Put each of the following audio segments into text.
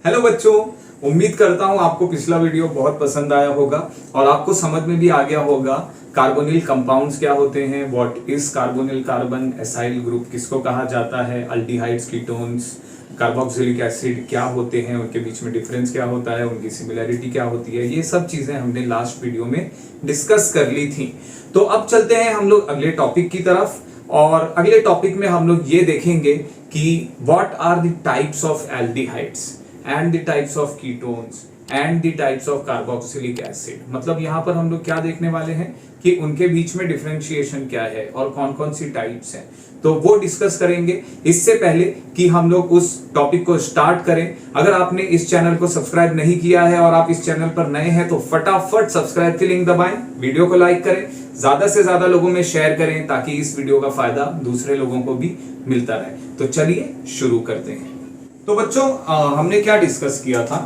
Hello बच्चों, उम्मीद करता हूँ आपको पिछला वीडियो बहुत पसंद आया होगा और आपको समझ में भी आ गया होगा कार्बोनिल कंपाउंड्स क्या होते हैं, what is carbonyl carbon, acyl group किसको कहा जाता है, अल्डिहाइड्स, कीटोन्स, कार्बोक्सिलिक एसिड क्या होते हैं, उनके बीच में डिफरेंस क्या होता है, उनकी सिमिलैरिटी क्या होती है। ये सब चीजें हमने लास्ट वीडियो में डिस्कस कर ली थी। तो अब चलते हैं हम लोग अगले टॉपिक की तरफ और अगले टॉपिक में हम लोग ये देखेंगे कि what are the types of aldehydes and the types of ketones and the types of carboxylic acid। मतलब यहाँ पर हम लोग क्या देखने वाले हैं कि उनके बीच में डिफरेंशिएशन क्या है और कौन कौन सी टाइप्स हैं, तो वो डिस्कस करेंगे। इससे पहले कि हम लोग उस टॉपिक को स्टार्ट करें, अगर आपने इस चैनल को सब्सक्राइब नहीं किया है और आप इस चैनल पर नए हैं तो फटाफट सब्सक्राइब की लिंक दबाएं, वीडियो को लाइक करें, ज्यादा से ज्यादा लोगों में शेयर करें ताकि इस वीडियो का फायदा दूसरे लोगों को भी मिलता रहे। तो चलिए शुरू करते हैं। तो बच्चों हमने क्या डिस्कस किया था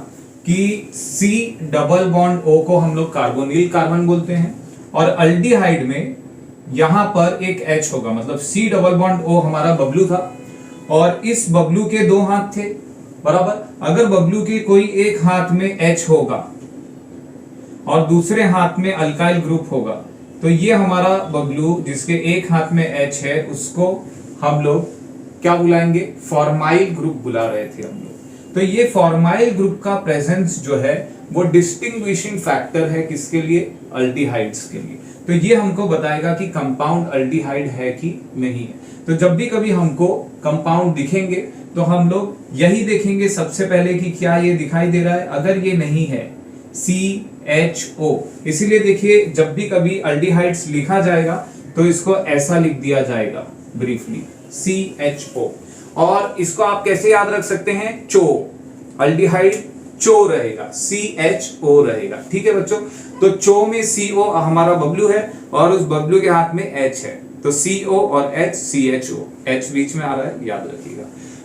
कि C डबल बॉन्ड O को हम लोग कार्बोनिल कार्बन बोलते हैं और अल्डिहाइड में यहां पर एक H होगा, मतलब C डबल बॉन्ड O हमारा बबलू था और इस बबलू के दो हाथ थे, बराबर। अगर बबलू के कोई एक हाथ में H होगा और दूसरे हाथ में अल्काइल ग्रुप होगा तो ये हमारा बबलू जिसके एक हाथ में H है उसको हम लोग क्या बुलाएंगे, फॉर्माइल ग्रुप बुला रहे थे हम लोग। तो ये फॉर्माइल ग्रुप का प्रेजेंस जो है वो डिस्टिंग्विशिंग फैक्टर है किसके लिए, अल्डिहाइड्स के लिए। तो ये हमको बताएगा कि कंपाउंड अल्डिहाइड है कि नहीं है। तो जब भी कभी हमको कंपाउंड दिखेंगे तो हम लोग यही देखेंगे सबसे पहले कि क्या ये दिखाई दे रहा है। अगर ये नहीं है CHO, इसीलिए देखिए जब भी कभी अल्डिहाइड्स लिखा जाएगा तो इसको ऐसा लिख दिया जाएगा ब्रीफली CHO। और इसको आप कैसे याद रख सकते हैं, चो, अल्डिहाइड चो रहेगा, CHO रहेगा, ठीक है बच्चों। तो चो में CO हमारा बबलू है और उस बबलू के हाथ में H है, तो CO और H CHO, H बीच में आ रहा है, याद रखिएगा।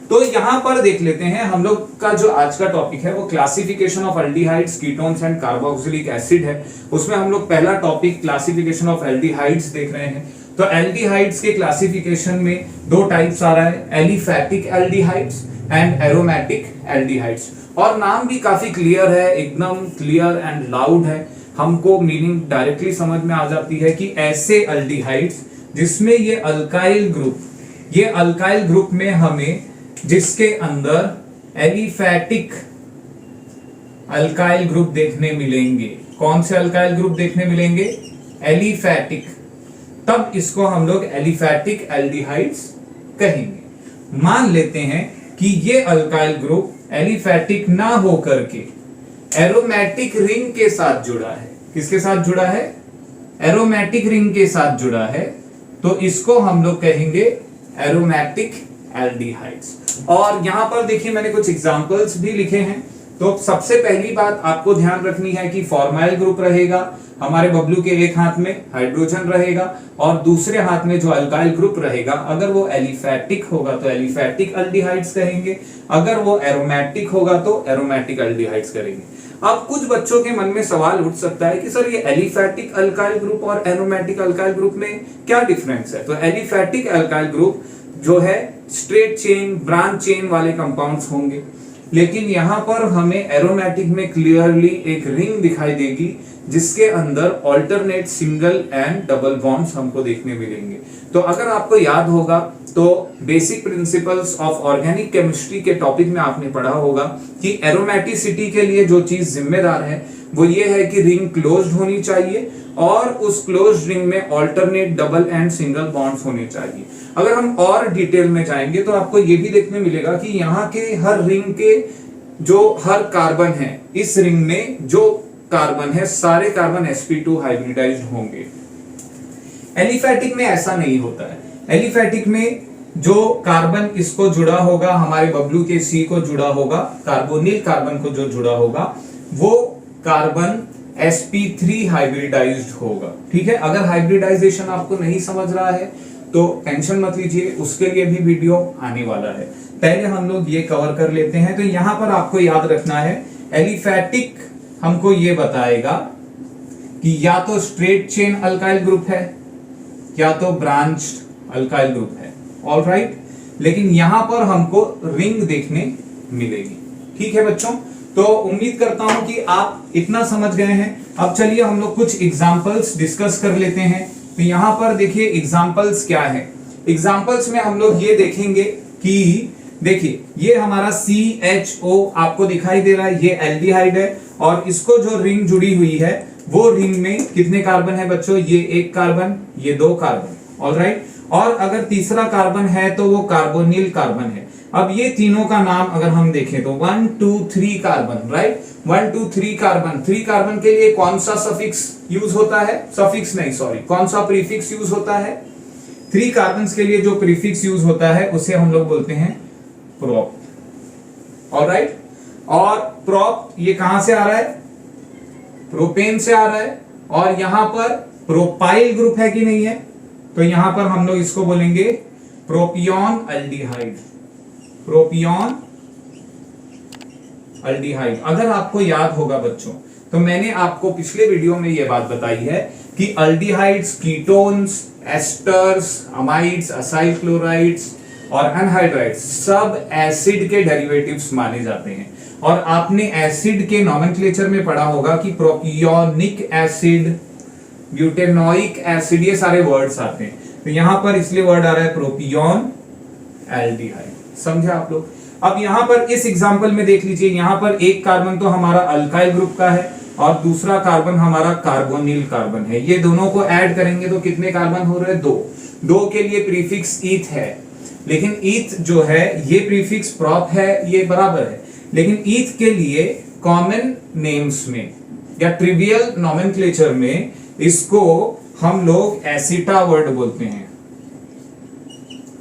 तो यहां पर देख लेते हैं हम लोग का जो आज का टॉपिक है वो classification of aldehydes, ketones and carboxylic acid है। उसमें हम लोग पहला टॉपिक क्लासिफिकेशन ऑफ एल्डिहाइड्स देख रहे हैं। तो एल्डिहाइड्स के क्लासिफिकेशन में दो टाइप्स आ रहा है, aliphatic aldehydes and aromatic aldehydes. और नाम भी काफी क्लियर है, एकदम क्लियर एंड लाउड है, हमको मीनिंग डायरेक्टली समझ में आ जाती है कि ऐसे एल्डिहाइड्स जिसमें ये अल्काइल ग्रुप में हमें जिसके अंदर एलिफैटिक अल्काइल ग्रुप देखने मिलेंगे। कौन से अल्काइल ग्रुप देखने मिलेंगे, एलिफैटिक, तब इसको हम लोग एलिफैटिक एल्डिहाइड्स कहेंगे। मान लेते हैं कि ये अल्काइल ग्रुप एलिफैटिक ना होकर के एरोमेटिक रिंग के साथ जुड़ा है। किसके साथ जुड़ा है, एरोमेटिक रिंग के साथ जुड़ा है, तो इसको हम लोग कहेंगे एरोमेटिक एल्डिहाइड्स। और यहां पर देखिए मैंने कुछ एग्जांपल्स भी लिखे हैं। तो सबसे पहली बात आपको ध्यान रखनी है कि फॉर्माइल ग्रुप रहेगा, हमारे बबलू के एक हाथ में हाइड्रोजन रहेगा और दूसरे हाथ में जो अल्काइल ग्रुप रहेगा अगर वो एलिफैटिक होगा तो एलिफैटिक एल्डिहाइड्स कहेंगे, अगर वो एरोमेटिक होगा तो एरोमेटिक एल्डिहाइड्स करेंगे। अब कुछ बच्चों के मन में सवाल उठ सकता है कि सर ये एलिफैटिक अल्काइल ग्रुप और एरोमेटिक अल्काइल ग्रुप में क्या डिफरेंस है। तो एलिफैटिक अल्काइल ग्रुप जो है स्ट्रेट चेन, ब्रांच चेन वाले कंपाउंड्स होंगे, लेकिन यहां पर हमें एरोमेटिक में क्लियरली एक रिंग दिखाई देगी जिसके अंदर alternate single and double bonds हमको देखने मिलेंगे। तो अगर आपको याद होगा तो basic principles of organic chemistry के टॉपिक में आपने पढ़ा होगा कि एरोमेटिसिटी के लिए जो चीज जिम्मेदार है वो ये है कि रिंग क्लोज्ड होनी चाहिए और उस क्लोज्ड रिंग में alternate double and single bonds होने चाहिए। अगर हम और डिटेल में जाएंगे तो आपको ये भी देखने मिलेगा कि यहाँ के हर रिंग के जो हर कार्बन है, इस रिंग में जो कार्बन है सारे कार्बन sp2 हाइब्रिडाइज्ड होंगे। एलिफैटिक में ऐसा नहीं होता है। एलिफैटिक में जो कार्बन इसको जुड़ा होगा, हमारे बबलू के C को जुड़ा होगा, कार्बोनिल कार्बन को जो जुड़ा होगा वो कार्बन sp3 हाइब्रिडाइज्ड होगा, ठीक है। अगर हाइब्रिडाइजेशन आपको नहीं समझ रहा है तो टेंशन मत लीजिए, उसके लिए भी वीडियो आने वाला है। पहले हम लोग ये कवर कर लेते हैं। तो यहां पर आपको याद रखना है एलिफैटिक हमको ये बताएगा कि या तो स्ट्रेट चेन अल्काइल ग्रुप है या तो ब्रांच्ड अल्काइल ग्रुप है, ऑलराइट। लेकिन यहां पर हमको रिंग देखने मिलेगी, ठीक है बच्चों, तो उम्मीद करता हूं कि आप इतना समझ गए हैं। अब चलिए हम लोग कुछ एग्जांपल्स डिस्कस कर लेते हैं। तो यहां पर देखिए एग्जांपल्स क्या है। एग्जांपल्स में हम लोग ये देखेंगे कि देखिए ये हमारा CHO आपको दिखाई दे रहा है, ये एल्डिहाइड है और इसको जो रिंग जुड़ी हुई है वो रिंग में कितने कार्बन है बच्चों, ये एक कार्बन, ये दो कार्बन, ऑलराइट। और अगर तीसरा कार्बन है तो वो कार्बोनिल कार्बन है। अब ये तीनों का नाम अगर हम देखें तो 1 2 3 कार्बन, राइट, 1 2 3 कार्बन। 3 कार्बन के लिए कौन सा सफिक्स यूज होता है, सफिक्स नहीं सॉरी, कौन सा प्रीफिक्स यूज होता है? 3 कार्बन के लिए जो प्रीफिक्स यूज होता है उसे हम लोग बोलते हैं प्रोप, ऑलराइट। और प्रोप ये कहां से आ रहा है, प्रोपेन से आ रहा है। और यहां पर प्रोपाइल ग्रुप है कि नहीं है, तो यहां पर हम लोग इसको बोलेंगे प्रोपियन अल्डिहाइड, प्रोपियन अल्डिहाइड। अगर आपको याद होगा बच्चों तो मैंने आपको पिछले वीडियो में यह बात बताई है कि aldehydes, ketones, asters, amides, acyl chlorides और एनहाइड्राइड्स सब एसिड के डेरिवेटिव्स माने जाते हैं। और आपने एसिड के नोमेनक्लेचर में पढ़ा होगा कि प्रोपियोनिक एसिड, ब्यूटेनोइक एसिड, ये सारे वर्ड्स आते हैं। तो यहां पर इसलिए वर्ड आ रहा है प्रोपियोन एल्डिहाइड, समझे आप लोग। अब यहां पर इस एग्जांपल में देख लीजिए, यहां पर एक कार्बन तो हमारा अल्काइल ग्रुप का है और दूसरा कार्बन हमारा कार्बोनिल कार्बन है। ये दोनों को ऐड करेंगे तो कितने कार्बन हो रहे हैं, दो। दो के लिए प्रीफिक्स ईथ है, लेकिन ईथ जो है ये प्रीफिक्स प्रॉप है, ये बराबर है। लेकिन ईथ के लिए कॉमन नेम्स में या ट्रिवियल नोमेनक्लेचर में इसको हम लोग एसिटा वर्ड बोलते हैं।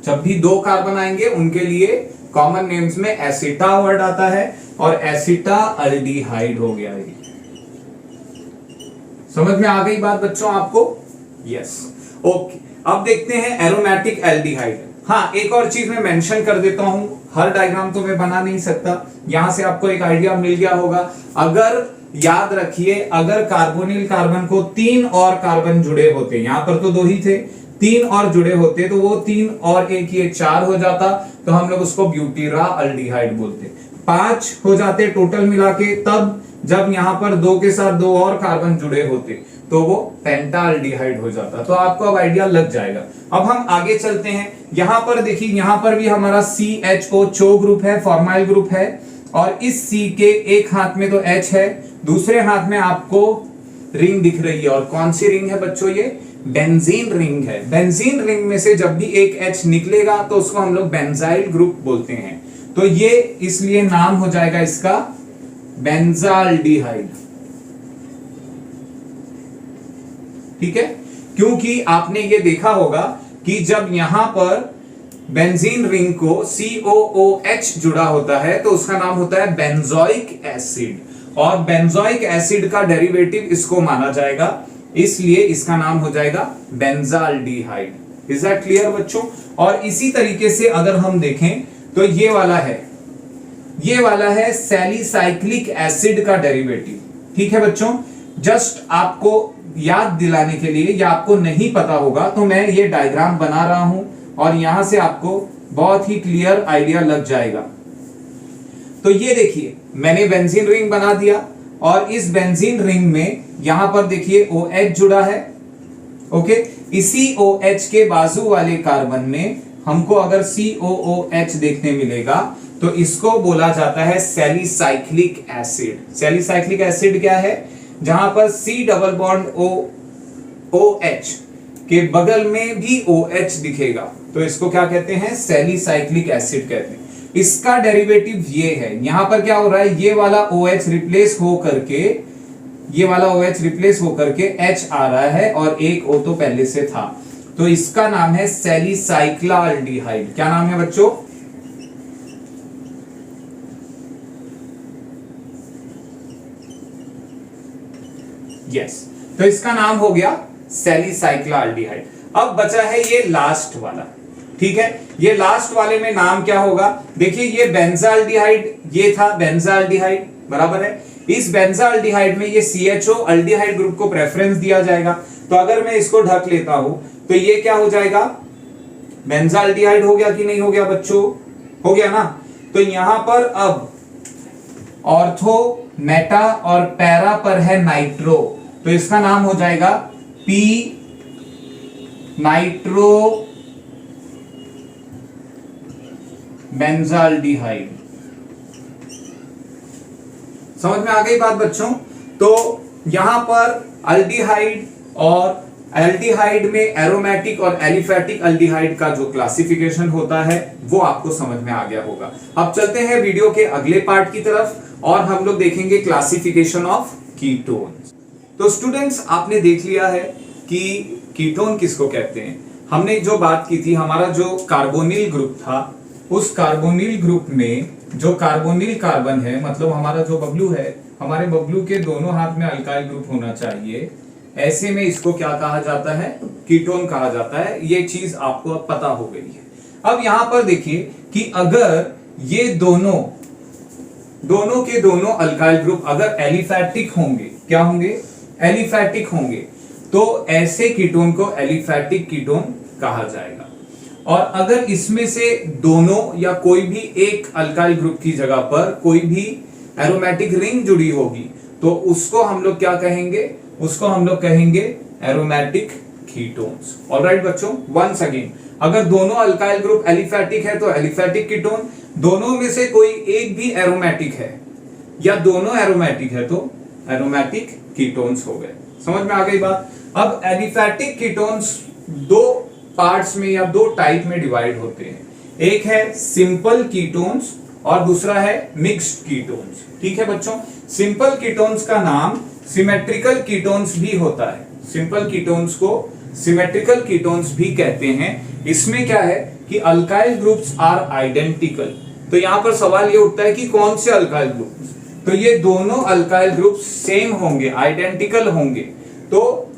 जब भी दो कार्बन आएंगे उनके लिए कॉमन नेम्स में एसिटा वर्ड आता है और एसिटा अल्डिहाइड हो गया। ये समझ में आ गई बात बच्चों आपको? Yes, okay. अब देखते हैं एरोमेटिक एल्डिहाइड। हाँ, एक और चीज मैं मेंशन कर देता हूं, हर डायग्राम तो मैं बना नहीं सकता, यहां से आपको एक आइडिया मिल गया होगा। अगर याद रखिए, अगर कार्बोनिल कार्बन को 3 और कार्बन जुड़े होते, यहां पर तो 2 ही थे, 3 और जुड़े होते तो वो 3 और 1 ये 4 हो जाता, तो हम लोग उसको ब्यूटीरा अल्डिहाइड बोलते। 5 हो जाते टोटल मिला के तब जब यहां पर 2 के साथ 2 और कार्बन जुड़े होते तो वो पेंटाल्डिहाइड हो जाता। तो आपको अब आइडिया लग जाएगा। अब हम आगे चलते हैं। यहां पर देखिए, यहां पर भी हमारा CHO चो ग्रुप है, फॉर्माइल ग्रुप है और इस C के एक हाथ में तो H है, दूसरे हाथ में आपको रिंग दिख रही है। और कौन सी रिंग है बच्चों, ये बेंजीन रिंग है। बेंजीन रिंग में से जब भी एक H निकलेगा तो उसको हम लोग बेंजाइल ग्रुप बोलते हैं। तो ये इसलिए नाम हो जाएगा इसका बेंजाल्डिहाइड, ठीक है। क्योंकि आपने ये देखा होगा कि जब यहां पर बेंजीन रिंग को COOH जुड़ा होता है तो उसका नाम होता है बेंजोइक एसिड, और बेंजोइक एसिड का डेरिवेटिव इसको माना जाएगा, इसलिए इसका नाम हो जाएगा बेंजाल्डिहाइड। इज दैट क्लियर बच्चों? और इसी तरीके से अगर हम देखें तो ये वाला है सैलिसाइक्लिक एसिड का डेरिवेटिव, ठीक है बच्चों। जस्ट आपको याद दिलाने के लिए, या आपको नहीं पता होगा तो मैं ये डायग्राम बना रहा हूं और यहां से आपको बहुत ही क्लियर आइडिया लग जाएगा। तो ये देखिए, मैंने बेंजीन रिंग बना दिया और इस बेंजीन रिंग में यहां पर देखिए OH जुड़ा है, ओके। इसी OH के बाजू वाले कार्बन में हमको अगर COOH देखने मिलेगा तो इसको बोला जाता है सैलिसाइक्लिक एसिड। सैलिसाइक्लिक एसिड क्या है? जहां पर C डबल बॉन्ड OH के बगल में भी OH दिखेगा तो इसको क्या कहते हैं? सैलिसाइक्लिक एसिड कहते हैं। इसका डेरिवेटिव ये है, यहां पर क्या हो रहा है, ये वाला OH रिप्लेस हो करके, ये वाला OH रिप्लेस हो करके H आ रहा है और एक O तो पहले से था, तो इसका नाम है सैलिसाइक्लाल्डिहाइड। क्या नाम है बच्चों? यस, तो इसका नाम हो गया सैलिसाइक्लाल्डिहाइड। अब बचा है ये लास्ट वाला, ठीक है। ये लास्ट वाले में नाम क्या होगा? देखिए, ये बेंजाल्डिहाइड, ये था बेंजाल्डिहाइड, बराबर है। इस बेंजाल्डिहाइड में ये CHO अल्डिहाइड ग्रुप को प्रेफरेंस दिया जाएगा। तो अगर मैं इसको ढक लेता हूं तो ये क्या हो जाएगा? बेंजाल्डिहाइड हो गया कि नहीं हो गया बच्चों? हो गया ना। तो यहां पर अब ऑर्थो, मेटा और पैरा पर है नाइट्रो, तो इसका नाम हो जाएगा पी नाइट्रो बेंजाल्डिहाइड। समझ में आ गई बात बच्चों? तो यहां पर अल्डिहाइड और एल्डिहाइड में एरोमेटिक और एलिफेटिक अल्डिहाइड का जो क्लासिफिकेशन होता है वो आपको समझ में आ गया होगा। अब चलते हैं वीडियो के अगले पार्ट की तरफ और हम लोग देखेंगे क्लासिफिकेशन ऑफ कीटोन्स। तो स्टूडेंट्स, आपने देख लिया है कि कीटोन किसको कहते हैं। हमने जो बात की थी, हमारा जो कार्बोनिल ग्रुप था, उस कार्बोनिल ग्रुप में जो कार्बोनिल कार्बन है, मतलब हमारा जो बबलू है, हमारे बबलू के दोनों हाथ में अल्काइल ग्रुप होना चाहिए। ऐसे में इसको क्या कहा जाता है? कीटोन कहा जाता है। ये चीज आपको अब पता हो गई है। अब यहां पर देखिए कि अगर ये दोनों के दोनों अल्काइल ग्रुप अगर एलिफैटिक होंगे, क्या होंगे? एलिफैटिक होंगे, तो ऐसे कीटोन को एलिफैटिक कीटोन कहा जाएगा। और अगर इसमें से दोनों या कोई भी एक अल्काइल ग्रुप की जगह पर कोई भी एरोमेटिक रिंग जुड़ी होगी, तो उसको हम लोग क्या कहेंगे? उसको हम लोग कहेंगे एरोमेटिक कीटोन्स। ऑलराइट बच्चों, वंस अगेन, अगर दोनों अल्काइल ग्रुप एलिफैटिक है तो एलिफैटिक कीटोन, दोनों में से कोई एक भी एरोमेटिक है या दोनों एरोमेटिक है तो एरोमेटिक कीटोन्स हो गए। समझ में आ गई बात? अब एलिफैटिक कीटोन्स दो पार्ट्स में या दो टाइप में डिवाइड होते हैं। एक है सिंपल कीटोन्स और दूसरा है मिक्स्ड कीटोन्स। ठीक है बच्चों, सिंपल कीटोन्स का नाम सिमेट्रिकल कीटोन्स भी होता है। सिंपल कीटोन्स को सिमेट्रिकल कीटोन्स भी कहते हैं। इसमें क्या है कि अल्काइल ग्रुप्स आर आइडेंटिकल। तो यहां पर सवाल ये उठता है कि कौन से अल्काइल ग्रुप्स? तो ये दोनों अल्काइल ग्रुप्स सेम होंगे, आइडेंटिकल होंगे, तो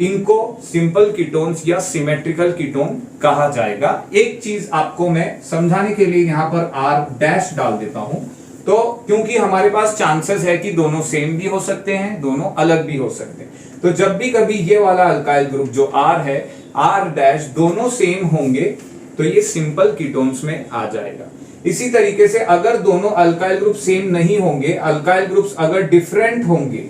इनको सिंपल कीटोन्स या सिमेट्रिकल कीटोन कहा जाएगा। एक चीज आपको मैं समझाने के लिए यहां पर आर डैश डाल देता हूं, तो क्योंकि हमारे पास चांसेस है कि दोनों सेम भी हो सकते हैं, दोनों अलग भी हो सकते हैं। तो जब भी कभी ये वाला अल्काइल ग्रुप जो आर है, आर डैश, दोनों सेम होंगे तो ये सिंपल कीटोन्स में आ जाएगा। इसी तरीके से अगर दोनों अल्काइल ग्रुप सेम नहीं होंगे, अल्काइल ग्रुप्स अगर डिफरेंट होंगे,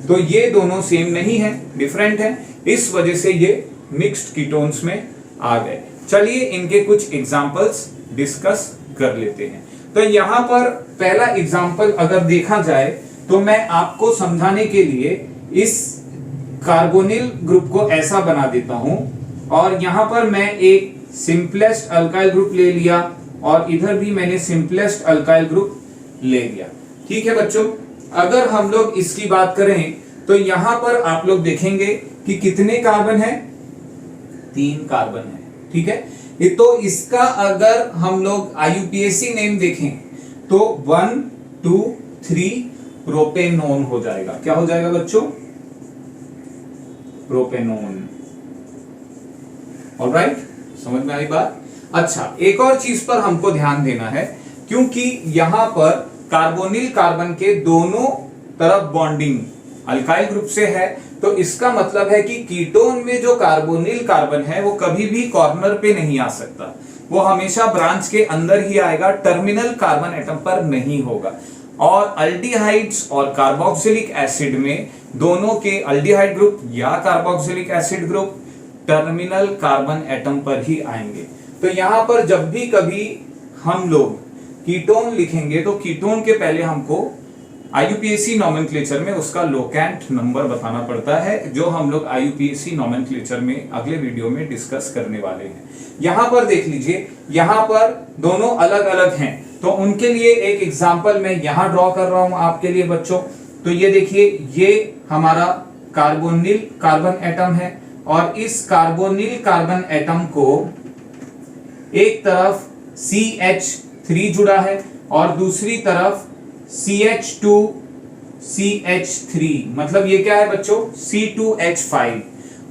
तो ये दोनों सेम नहीं है, डिफरेंट है, इस वजह से ये मिक्स्ड कीटोन्स में आ गए। चलिए इनके कुछ एग्जांपल्स डिस्कस कर लेते हैं। तो यहां पर पहला एग्जांपल अगर देखा जाए तो मैं आपको समझाने के लिए इस कार्बोनिल ग्रुप को ऐसा बना देता हूं और यहां पर मैं एक सिंपलेस्ट अल्काइल ग्रुप ले लिया और इधर भी मैंने सिंपलेस्ट अल्काइल ग्रुप ले लिया। ठीक है बच्चों, अगर हम लोग इसकी बात करें तो यहां पर आप लोग देखेंगे कि कितने कार्बन है? 3 कार्बन है। ठीक है, तो इसका अगर हम लोग IUPAC नेम देखें तो 1 2 3 प्रोपेनोन हो जाएगा। क्या हो जाएगा बच्चों? प्रोपेनोन। ऑलराइट, समझ में आई बात? अच्छा, एक और चीज पर हमको ध्यान देना है, क्योंकि यहां पर कार्बोनिल कार्बन के दोनों तरफ बॉन्डिंग अल्काइल ग्रुप से है, तो इसका मतलब है कि कीटोन में जो कार्बोनिल कार्बन है वो कभी भी कॉर्नर पे नहीं आ सकता, वो हमेशा ब्रांच के अंदर ही आएगा, टर्मिनल कार्बन एटम पर नहीं होगा। और अल्डिहाइड्स और कार्बोक्सिलिक एसिड में दोनों के अल्डिहाइड ग्रुप या carboxylic acid group terminal carbon atom पर ही आएंगे। तो यहां पर जब भी कभी हम लोग कीटोन लिखेंगे तो कीटोन के पहले हमको IUPAC नोमेनक्लेचर में उसका लोकेंट नंबर बताना पड़ता है, जो हम लोग IUPAC नोमेनक्लेचर में अगले वीडियो में डिस्कस करने वाले हैं। यहां पर देख लीजिए, यहां पर दोनों अलग अलग हैं, तो उनके लिए एक एग्जांपल मैं यहां ड्रॉ कर रहा हूं आपके लिए बच्चों। तो ये देखिए, ये हमारा कार्बोनिल कार्बन एटम है और इस कार्बोनिल कार्बन एटम को एक तरफ CH3 जुड़ा है और दूसरी तरफ CH2 CH3, मतलब ये क्या है बच्चों? C2H5।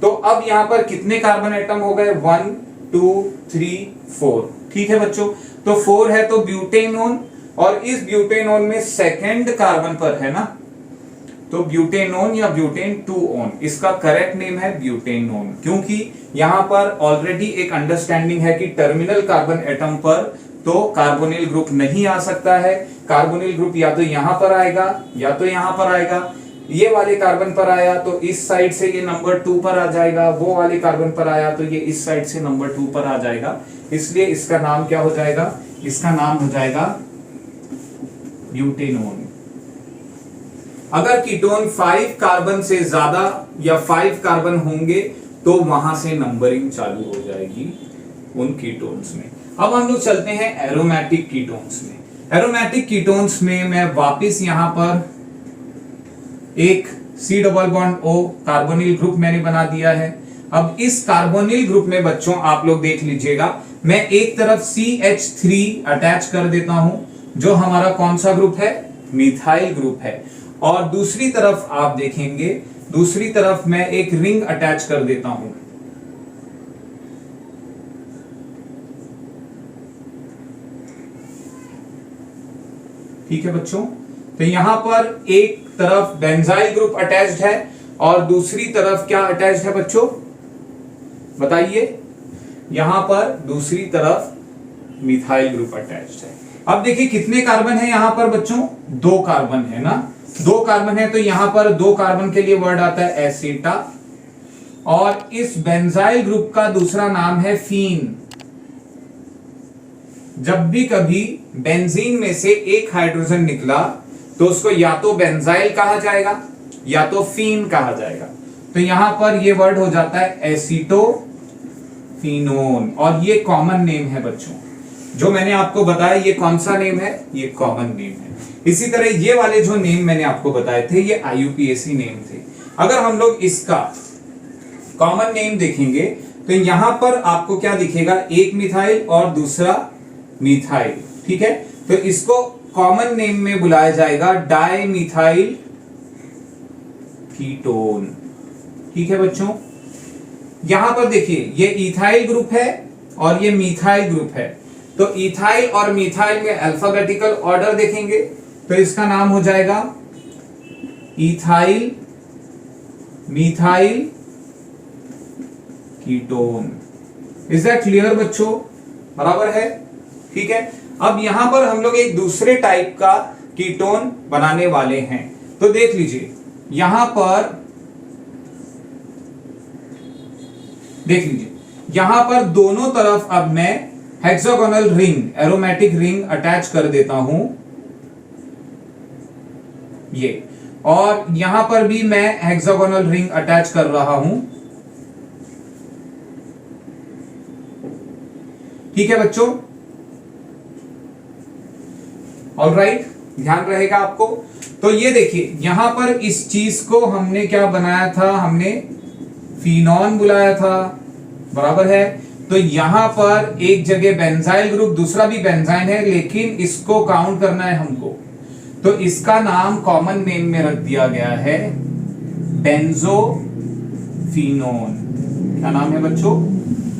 तो अब यहां पर कितने कार्बन एटम हो गए? 1 2 3 4। ठीक है बच्चों, तो 4 है तो ब्यूटेनोन, और इस ब्यूटेनोन में सेकंड कार्बन पर है ना, तो ब्यूटेनोन या ब्यूटेन 2-ओन, इसका करेक्ट नेम है ब्यूटेनोन, क्योंकि यहां पर ऑलरेडी एक अंडरस्टैंडिंग है कि टर्मिनल कार्बन एटम पर तो कार्बोनिल ग्रुप नहीं आ सकता है, कार्बोनिल ग्रुप या तो यहां पर आएगा या तो यहां पर आएगा। ये वाले कार्बन पर आया तो इस साइड से ये नंबर 2 पर आ जाएगा, वो वाले कार्बन पर आया तो ये इस साइड से नंबर 2 पर आ जाएगा। इसलिए इसका नाम क्या हो जाएगा, इसका नाम हो जाएगा ब्यूटेनोन। अगर कीटोन 5 कार्बन से ज्यादा या 5 कार्बन होंगे तो वहां से नंबरिंग चालू हो जाएगी उन कीटोन्स में। अब हम लोग चलते हैं एरोमेटिक कीटोन्स में। एरोमेटिक कीटोन्स में मैं वापस यहां पर एक C double bond O carbonyl group मैंने बना दिया है। अब इस कार्बोनिल ग्रुप में बच्चों आप लोग देख लीजिएगा, मैं एक तरफ CH3 अटैच कर देता हूं जो हमारा कौन सा ग्रुप है, मिथाइल ग्रुप है, और दूसरी तरफ आप देखेंगे, दूसरी तरफ मैं एक रिंग अटैच कर देता हूं। ठीक है बच्चों, तो यहां पर एक तरफ बेंजाइल ग्रुप अटैच्ड है और दूसरी तरफ क्या अटैच्ड है बच्चों, बताइए। यहां पर दूसरी तरफ मिथाइल ग्रुप अटैच्ड है। अब देखिए कितने कार्बन है यहां पर बच्चों, 2 कार्बन है ना, 2 कार्बन है, तो यहां पर 2 कार्बन के लिए वर्ड आता है एसीटा, और इस बेंजाइल ग्रुप का दूसरा नाम है फीन। जब भी कभी बेंजीन में से एक हाइड्रोजन निकला तो उसको या तो बेंजाइल कहा जाएगा या तो फीन कहा जाएगा। तो यहां पर ये वर्ड हो जाता है एसीटोफिनोन, और ये कॉमन नेम है बच्चों। जो मैंने आपको बताया ये कौन सा नेम है, ये कॉमन नेम है। इसी तरह ये वाले जो नेम मैंने आपको बताए थे ये IUPAC नेम थे। अगर हम लोग इसका कॉमन नेम देखेंगे तो यहां पर आपको क्या दिखेगा, एक मिथाइल और दूसरा मिथाइल। ठीक है, तो इसको कॉमन नेम में बुलाया जाएगा डाइमिथाइल कीटोन। ठीक है बच्चों, यहां पर देखिए ये इथाइल ग्रुप है और ये मिथाइल ग्रुप है, तो इथाइल और मिथाइल में अल्फाबेटिकल ऑर्डर देखेंगे तो इसका नाम हो जाएगा ethyl methyl ketone. Is that clear बच्चों, बराबर है। ठीक है, अब यहां पर हम लोग एक दूसरे टाइप का कीटोन बनाने वाले हैं। तो देख लीजिए यहां पर, देख लीजिए यहां पर दोनों तरफ अब मैं hexagonal ring, aromatic ring attach कर देता हूं ये, और यहां पर भी मैं हेक्सागोनल रिंग अटैच कर रहा हूं। ठीक है बच्चों, ऑलराइट, ध्यान रहेगा आपको। तो ये देखिए यहां पर इस चीज को हमने क्या बनाया था, हमने फिनॉन बुलाया था, बराबर है। तो यहां पर एक जगह बेंजाइल ग्रुप, दूसरा भी बेंजाइन है, लेकिन इसको काउंट करना है हमको, तो इसका नाम कॉमन नेम में रख दिया गया है बेंजोफिनोन। क्या नाम है बच्चों,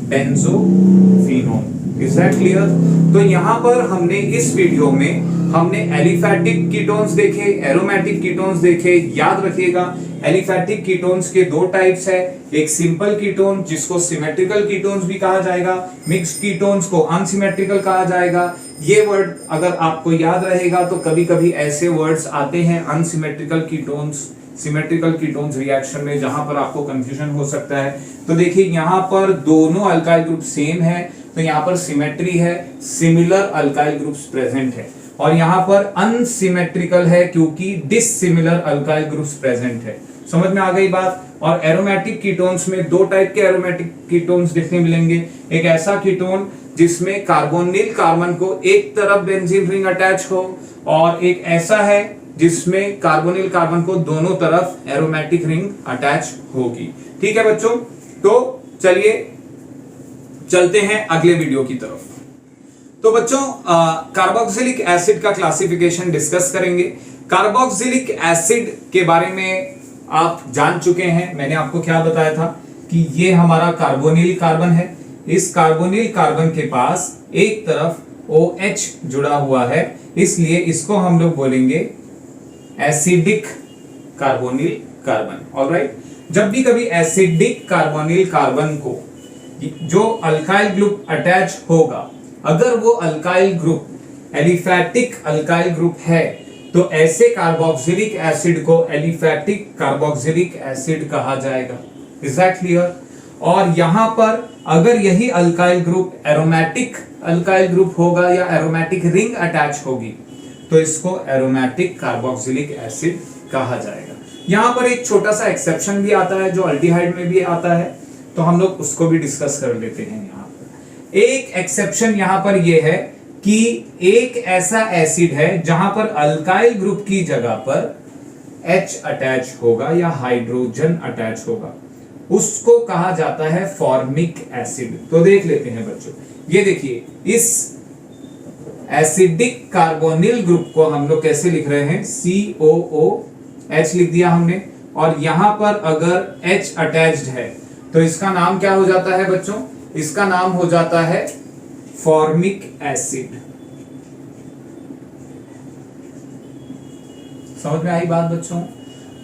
बेंजोफिनोन। Is that clear. तो यहां पर हमने इस वीडियो में हमने एलिफैटिक कीटोन्स देखे, एरोमेटिक कीटोन्स देखे। याद रखिएगा एलिफैटिक कीटोन्स के 2 टाइप्स है, एक सिंपल कीटोन जिसको सिमेट्रिकल कीटोन्स भी कहा जाएगा, मिक्स्ड कीटोन्स को अनसिमेट्रिकल कहा जाएगा। ये वर्ड अगर आपको याद रहेगा तो कभी कभी ऐसे वर्ड्स आते हैं unsymmetrical ketones, symmetrical ketones reaction में, जहां पर आपको कंफ्यूजन हो सकता है। तो देखिए यहां पर दोनों अल्काइल ग्रुप सेम है, तो यहां पर सिमेट्री है, सिमिलर अल्काइल ग्रुप्स प्रेजेंट है, और यहां पर अनसिमेट्रिकल है क्योंकि डिसिमिलर अल्काइल ग्रुप्स प्रेजेंट है। समझ में आ गई बात। और एरोमेटिक कीटोन्स में 2 टाइप के एरोमेटिक कीटोन्स देखने मिलेंगे, एक ऐसा कीटोन जिसमें कार्बोनिल कार्बन को एक तरफ बेंजीन रिंग अटैच हो, और एक ऐसा है जिसमें कार्बोनिल कार्बन को दोनों तरफ एरोमेटिक रिंग अटैच होगी। ठीक है बच्चों, तो चलिए चलते हैं अगले वीडियो की तरफ। तो बच्चों कार्बोक्सिलिक एसिड का क्लासिफिकेशन डिस्कस करेंगे। कार्बोक्सिलिक एसिड के बारे में आप जान चुके हैं, मैंने आपको क्या बताया था कि ये हमारा कार्बोनिल कार्बन है। इस कार्बोनिल कार्बन के पास एक तरफ OH जुड़ा हुआ है, इसलिए इसको हम लोग बोलेंगे एसिडिक कार्बोनिल कार्बन। ऑलराइट, जब भी कभी एसिडिक कार्बोनिल कार्बन को जो अल्काइल ग्रुप अटैच होगा, अगर वो alkyl group aliphatic alkyl group है तो ऐसे कार्बोक्सिलिक एसिड को एलिफैटिक कार्बोक्सिलिक एसिड कहा जाएगा। Is that clear? और यहां पर अगर यही alkyl group aromatic alkyl group होगा या एरोमेटिक रिंग अटैच होगी तो इसको एरोमेटिक कार्बोक्सिलिक एसिड कहा जाएगा। यहां पर एक छोटा सा एक्सेप्शन भी आता है जो अल्डिहाइड में भी आता है, तो हम लोग उसको भी डिस्कस कर लेते हैं। यहां पर एक एक्सेप्शन यहां पर यह है कि एक ऐसा एसिड है जहां पर अल्काइल ग्रुप की जगह पर H अटैच होगा या हाइड्रोजन अटैच होगा, उसको कहा जाता है फॉर्मिक एसिड। तो देख लेते हैं बच्चों, ये देखिए इस एसिडिक कार्बोनिल ग्रुप को हम लोग कैसे लिख रहे हैं, COOH लिख दिया हमने, और यहां पर अगर H अटैच्ड है तो इसका नाम क्या हो जाता है बच्चों, इसका नाम हो जाता है फॉर्मिक एसिड। समझ में आई बात बच्चों?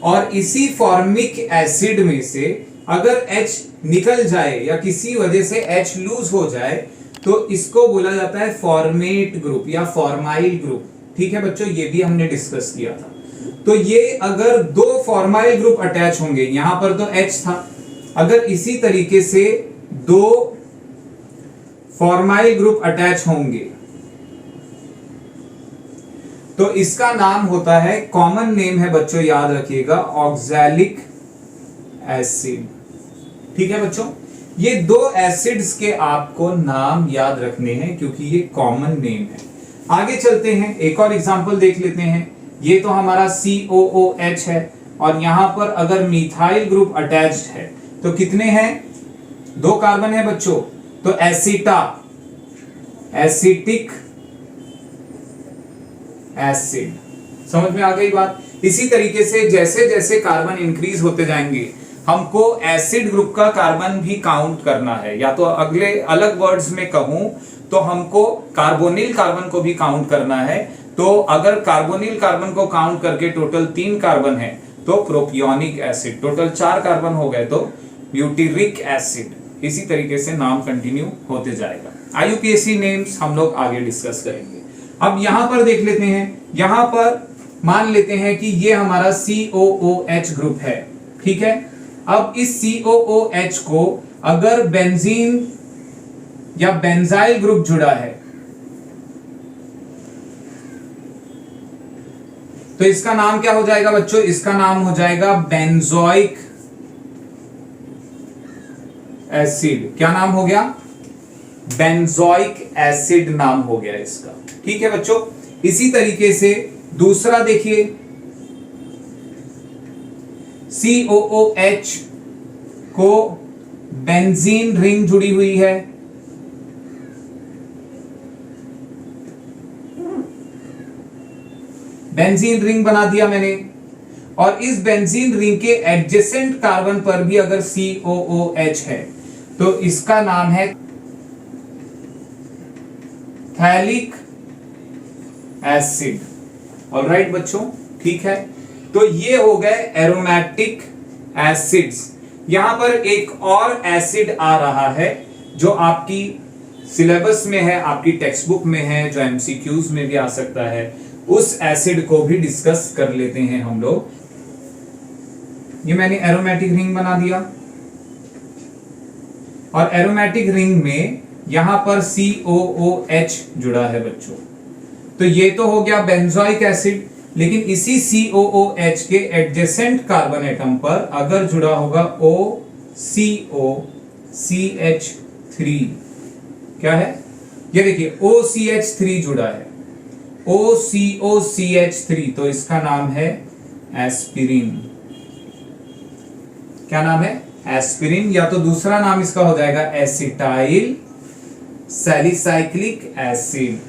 और इसी फॉर्मिक एसिड में से अगर H निकल जाए या किसी वजह से H लूज हो जाए तो इसको बोला जाता है फॉर्मेट ग्रुप या फॉर्माइल ग्रुप। ठीक है बच्चों, ये भी हमने डिस्कस किया था। तो ये अगर दो फॉर्माइल ग्रुप अटैच होंगे, यहां पर तो H था, अगर इसी तरीके से दो फॉर्माइल ग्रुप अटैच होंगे तो इसका नाम होता है, कॉमन नेम है बच्चों याद रखिएगा, ऑक्सैलिक एसिड। ठीक है बच्चों, ये दो एसिड्स के आपको नाम याद रखने हैं क्योंकि ये कॉमन नेम है। आगे चलते हैं, एक और एग्जांपल देख लेते हैं। ये तो हमारा COOH है और यहां पर अगर मिथाइल ग्रुप अटैच्ड है तो कितने हैं, दो कार्बन है बच्चों, तो एसिटा एसिटिक एसिड। समझ में आ गई बात? इसी तरीके से जैसे जैसे कार्बन इंक्रीज होते जाएंगे हमको एसिड ग्रुप का कार्बन भी काउंट करना है, या तो अगले अलग वर्ड्स में कहूं तो हमको कार्बोनिल कार्बन को भी काउंट करना है। तो अगर कार्बोनिल कार्बन को काउंट करके टोटल 3 कार्बन है तो प्रोपियोनिक एसिड, टोटल 4 कार्बन हो गए तो ब्यूटेरिक एसिड। इसी तरीके से नाम कंटिन्यू होते जाएगा। IUPAC नेम्स हम लोग आगे डिस्कस करेंगे। अब यहां पर देख लेते हैं, यहां पर मान लेते हैं कि ये हमारा COOH ग्रुप है। ठीक है, अब इस COOH को अगर बेंजीन या बेंजाइल ग्रुप जुड़ा है तो इसका नाम क्या हो जाएगा बच्चों, इसका नाम हो जाएगा बेंजोइक एसिड। क्या नाम हो गया, बेंजोइक एसिड नाम हो गया इसका। ठीक है बच्चों, इसी तरीके से दूसरा देखिए, COOH को बेंजीन रिंग जुड़ी हुई है, बेंजीन रिंग बना दिया मैंने, और इस बेंजीन रिंग के एडजेसेंट कार्बन पर भी अगर COOH है तो इसका नाम है थैलिक एसिड। ऑलराइट बच्चों, ठीक है, तो ये हो गए एरोमेटिक एसिड्स। यहां पर एक और एसिड आ रहा है जो आपकी सिलेबस में है, आपकी टेक्स्ट बुक में है, जो MCQs में भी आ सकता है। उस एसिड को भी डिस्कस कर लेते हैं हम लोग। ये मैंने एरोमेटिक रिंग बना दिया और एरोमेटिक रिंग में यहां पर COOH जुड़ा है बच्चों। तो ये तो हो गया बेंजोइक एसिड, लेकिन इसी COOH के एडजेसेंट कार्बन एटम पर अगर जुड़ा होगा OCOCH3, क्या है ये देखिए OCH3 जुड़ा है, OCOCH3, तो इसका नाम है एस्पिरिन। क्या नाम है, एस्पिरिन, या तो दूसरा नाम इसका हो जाएगा एसिटाइल सैलिसाइक्लिक एसिड।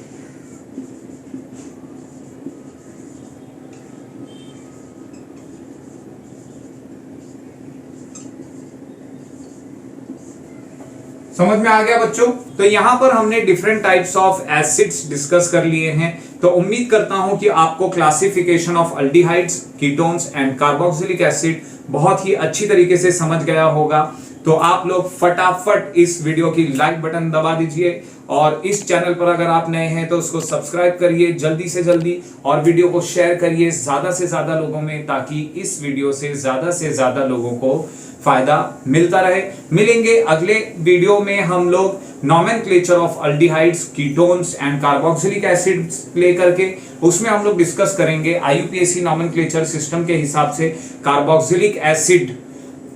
समझ में आ गया बच्चों? तो यहां पर हमने different types of acids discuss कर लिए हैं। तो उम्मीद करता हूं कि आपको classification of aldehydes, ketones and carboxylic acid बहुत ही अच्छी तरीके से समझ गया होगा। तो आप लोग फटाफट इस वीडियो की लाइक बटन दबा दीजिए और इस चैनल पर अगर आप नए हैं तो उसको सब्सक्राइब करिए जल्दी से जल्दी, और वीडियो को शेयर करिए ज्यादा से ज्यादा लोगों में, ताकि इस वीडियो से ज्यादा लोगों को फायदा मिलता रहे। मिलेंगे अगले वीडियो में हम लोग nomenclature of aldehydes, ketones and carboxylic acids play करके, उसमें हम लोग डिस्कस करेंगे आईयूपीएसी नॉमेनक्लेचर सिस्टम के हिसाब से कार्बोक्सिलिक एसिड,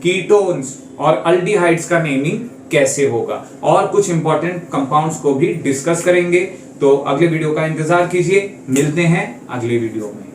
कीटोन्स और अल्डिहाइड्स का नेमिंग कैसे होगा, और कुछ इंपॉर्टेंट कंपाउंड्स को भी डिस्कस करेंगे। तो अगले वीडियो का इंतजार कीजिए, मिलते हैं अगले वीडियो में।